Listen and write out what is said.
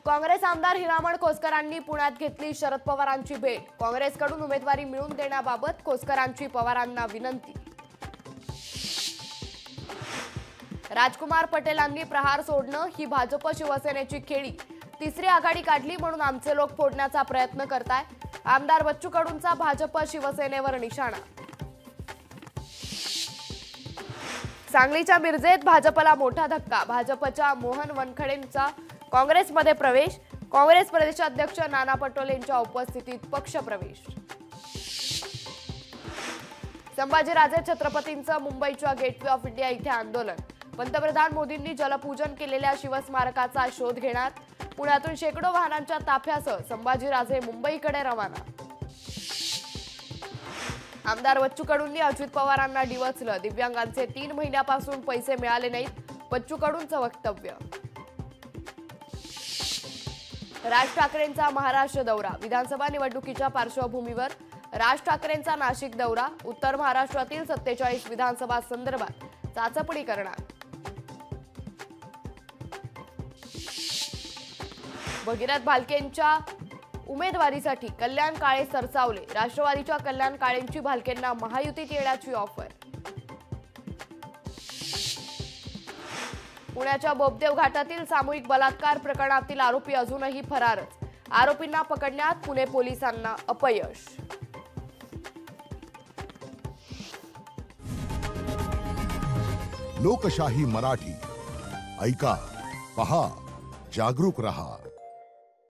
काँग्रेस आमदार हिरामण खोसकरांनी पुण्यात घेतली शरद पवारांची भेट। काँग्रेसकडून उमेदवारी मिळवून देण्याबाबत खोसकरांची पवारांना विनंती। राजकुमार पटेलांनी प्रहार सोडणं ही भाजप शिवसेनेची खेळी। तिसरी आघाडी काढली म्हणून आमचे लोक फोडण्याचा प्रयत्न करताय। आमदार बच्चू कडूंचा भाजप शिवसेनेवर निशाणा। सांगलीच्या मिरजेत भाजपला मोठा धक्का। भाजपच्या मोहन वनखडेंचा काँग्रेसमध्ये प्रवेश। काँग्रेस प्रदेशाध्यक्ष नाना पटोलेंच्या उपस्थितीत पक्षप्रवेश। संभाजीराजे छत्रपतींचं मुंबईच्या गेटवे ऑफ इंडिया इथे आंदोलन। पंतप्रधान मोदींनी जलपूजन केलेल्या शिवस्मारकाचा शोध घेणार। पुण्यातून शेकडो वाहनांच्या ताफ्यासह संभाजीराजे मुंबईकडे रवाना। आमदार बच्चू कडूंनी अजित पवारांना डिवचलं। दिव्यांगांचे 3 महिन्यापासून पैसे मिळाले नाहीत, बच्चू कडूंचं वक्तव्य। राज ठाकरेंचा महाराष्ट्र दौरा। विधानसभा निवडणुकीच्या पार्श्वभूमीवर राज ठाकरेंचा नाशिक दौरा। उत्तर महाराष्ट्रातील 47 विधानसभा संदर्भात चाचपणी करणार। भगीरथ भालकेंच्या उमेदवारीसाठी कल्याण काळे सरसावले। राष्ट्रवादीच्या कल्याण काळेंची भालकेंना महायुतीत येण्याची ऑफर। पुण्याच्या बोबदेव घाटातील सामूहिक बलात्कार प्रकरणातील आरोपी अजूनही फरारच। आरोपींना पकडण्यात पुणे पोलिसांना अपयश। लोकशाही मराठी ऐका, पहा, जागरूक रहा।